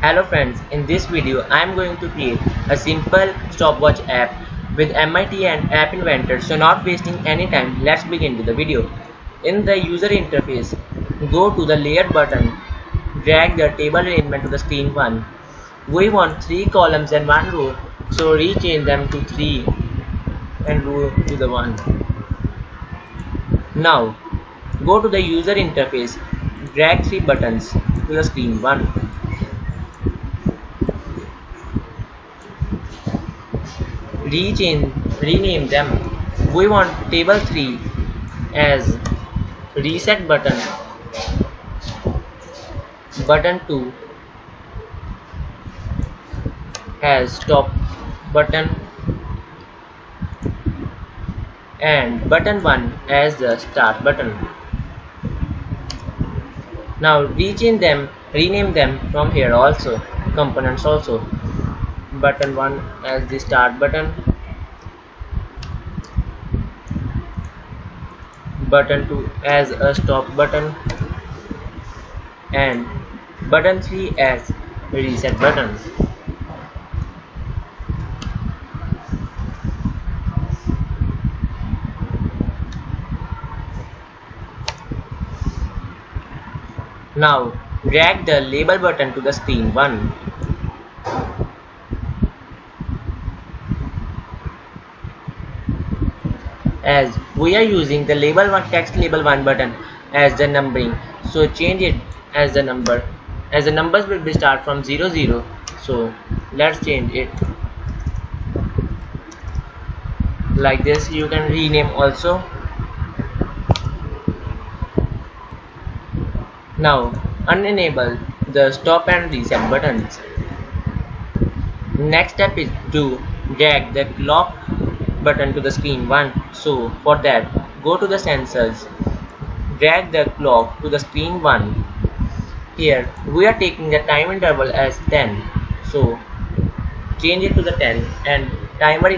Hello friends, in this video I am going to create a simple stopwatch app with MIT and App Inventor. So not wasting any time, let's begin with the video. In the user interface, go to the layer button, drag the table arrangement to the screen 1. We want 3 columns and 1 row, so rechange them to 3 and row to the 1. Now go to the user interface, drag 3 buttons to the screen 1. Rename them. We want table 3 as reset button, button 2 as stop button, and button 1 as the start button. Now rename them from here also, components also. Button 1 as the start button, button 2 as a stop button, and button 3 as reset button. Now drag the label button to the screen 1. As we are using the label 1 text label 1 button as the numbering, so change it as the number, as the numbers will be start from 0 0. So let's change it like this. You can rename also. Now unenable the stop and reset buttons. Next step is to drag the clock button to the screen 1. So for that, go to the sensors, drag the clock to the screen 1. Here we are taking the time interval as 10. So change it to the 10 and timer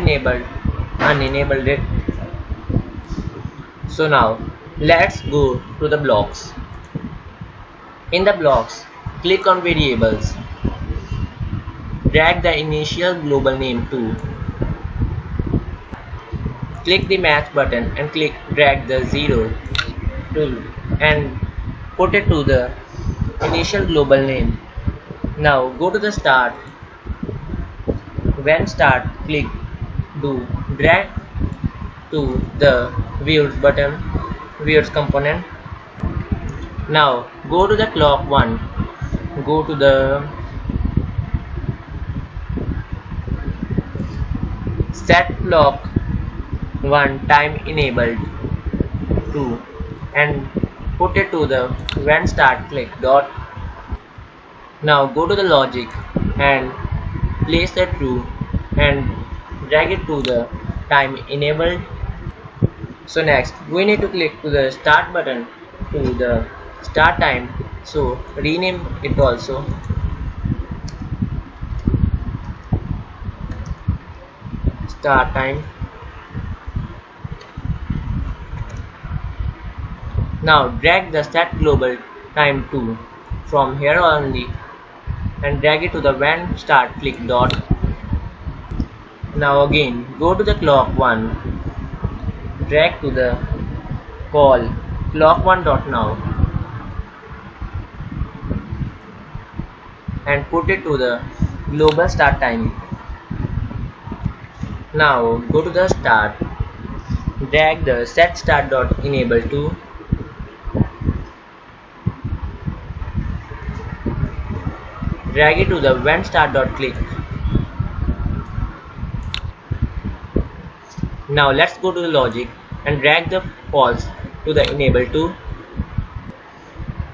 unenabled it. So now let's go to the blocks. In the blocks, click on variables, drag the initial global name to, click the match button and drag the 0 to and put it to the initial global name. Now go to the start. When start, click do drag to the viewers component. Now go to the clock 1, go to the set clock 1 time enabled 2 and put it to the when start, click dot. Now go to the logic and place the true and drag it to the time enabled. So next we need to click to the start button to the start time, so rename it also. Start time. Now drag the set global time to from here only and drag it to the when start, click dot. Now again go to the clock 1, drag to the call clock 1 dot now and put it to the global start time. Now go to the start, drag the set start dot enable to, drag it to the when start dot click. Now let's go to the logic and drag the false to the enable to.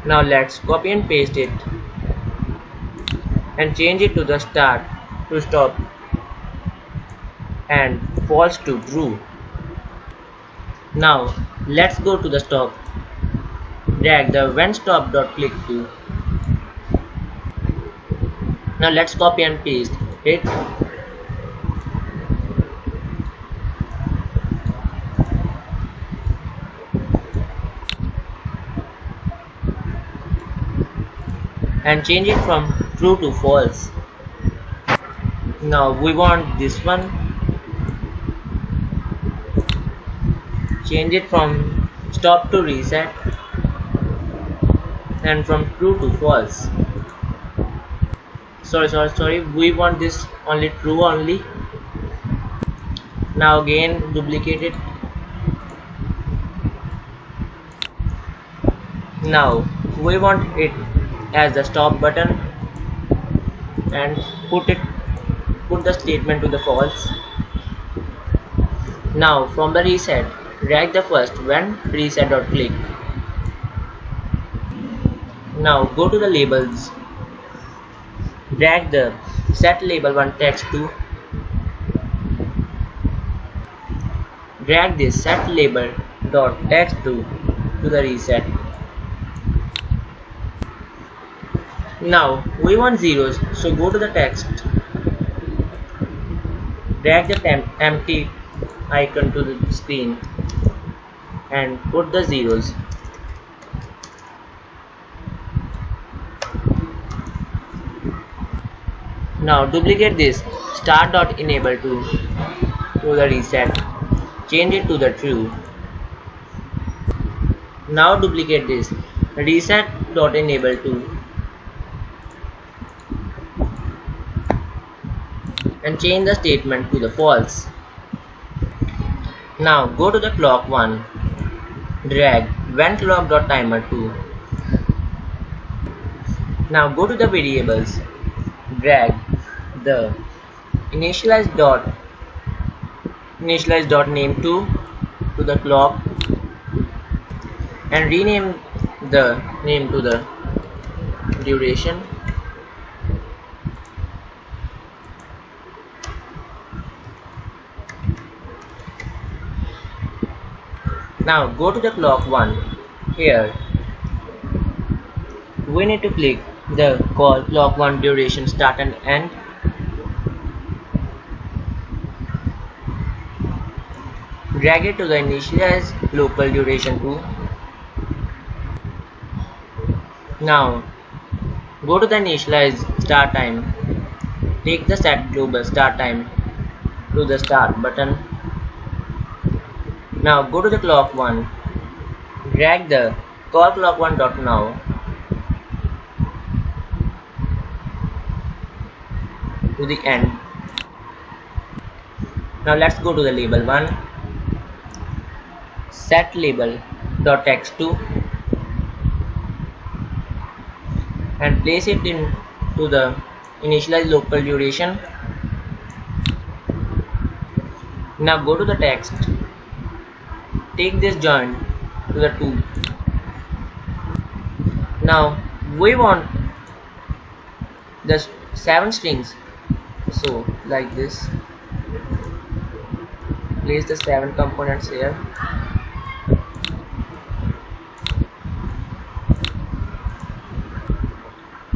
Now let's copy and paste it and change it to the start to stop and false to true. Now let's go to the stop, drag the when stop dot click to. Now let's copy and paste it and change it from true to false. Now we want this one, change it from stop to reset and from true to false. Sorry, we want this only true only. Now again duplicate it. Now we want it as the stop button and put the statement to the false. Now from the reset, drag the first when reset.click. Now go to the labels, drag the set label 1 text to, drag this set label dot text to the reset. Now we want zeros, so go to the text, drag the empty icon to the screen and put the zeros. Now duplicate this start.enable to the reset, change it to the true. Now duplicate this reset.enable to and change the statement to the false. Now go to the clock 1, drag when clock.timer 2. Now go to the variables, drag the initialize dot name to the clock and rename the name to the duration. Now go to the clock 1. Here we need to click the call clock 1 duration start and end. Drag it to the initialize local duration 2. Now go to the initialize start time, take the set global start time to the start button. Now go to the clock 1, drag the call clock 1 dot now to the end. Now let's go to the label 1, set label dot text 2 and place it into the initialize local duration. Now go to the text, take this join to the 2. Now we want the 7 strings, so like this, place the 7 components here.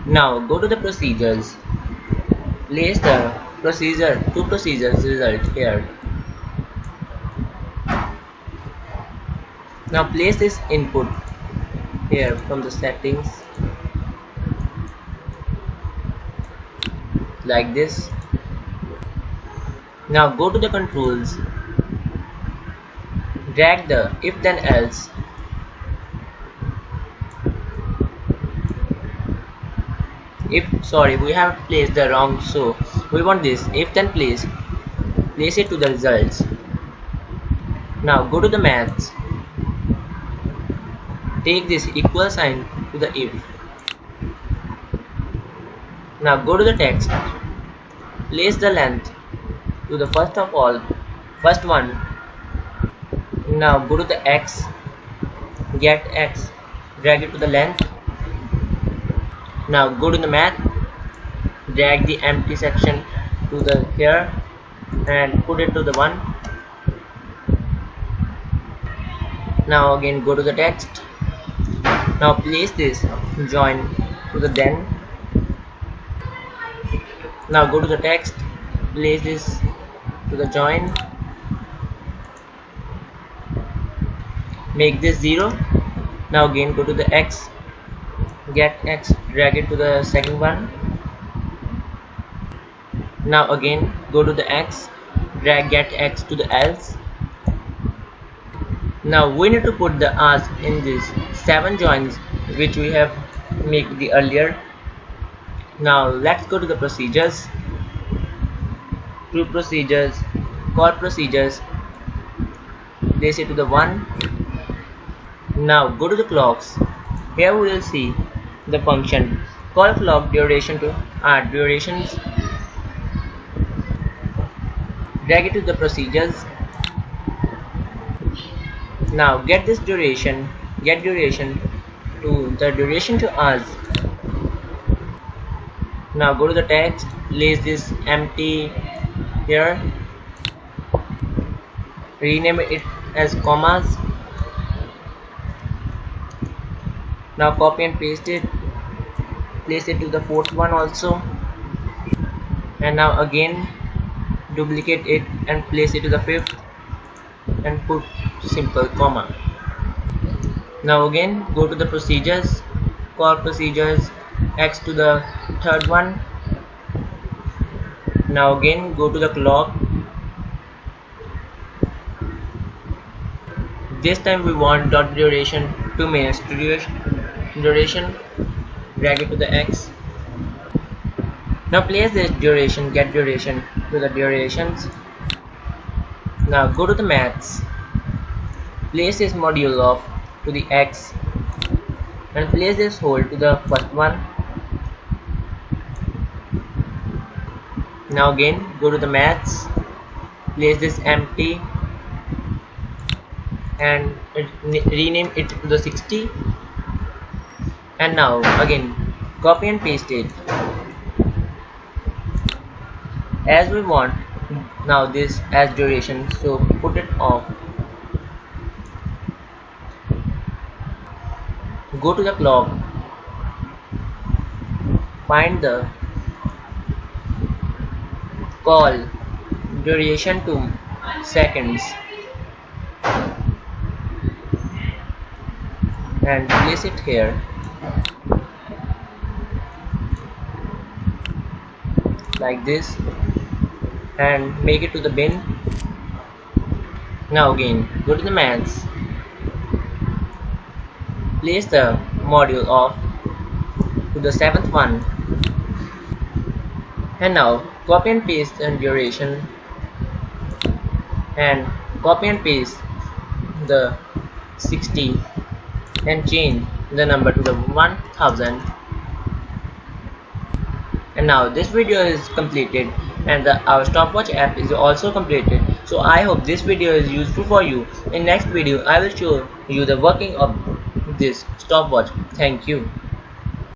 Now go to the procedures, place the procedures result here. Now place this input here from the settings like this. Now go to the controls, drag the if then else, we have placed the wrong, so we want this if then place it to the results. Now go to the maths, take this equal sign to the if. Now go to the text, place the length to the first one. Now go to the x, get x, drag it to the length. Now go to the math, drag the empty section to the here and put it to the 1. Now again go to the text. Now place this join to the then. Now go to the text, place this to the join, make this 0. Now again go to the x, get x, drag it to the second one. Now again go to the X, drag get X to the else. Now we need to put the ask in these 7 joins which we have made the earlier. Now let's go to the procedures, to procedures, call procedures, place it to the 1. Now go to the clocks. Here we will see the function call clock duration to add durations. Drag it to the procedures. Now get this duration, get duration to the duration to us. Now go to the text, place this empty here, rename it as commas. Now copy and paste it, place it to the 4th one also, and now again duplicate it and place it to the 5th and put simple comma. Now again go to the procedures, call procedures, X to the 3rd one. Now again go to the clock. This time we want dot duration 2 minutes duration, drag it to the X. Now place this duration, get duration to the durations. Now go to the maths, place this module of to the X and place this whole to the first one. Now again go to the maths, place this empty and rename it to the 60, and now again copy and paste it as we want now this as duration, so put it off. Go to the clock, find the call duration to seconds and place it here like this and make it to the bin. Now again go to the maths, place the module of to the 7th one, and now copy and paste the duration and copy and paste the 60 and change the number to the 1000. And now this video is completed and our stopwatch app is also completed. So I hope this video is useful for you. In next video I will show you the working of this stopwatch. Thank you.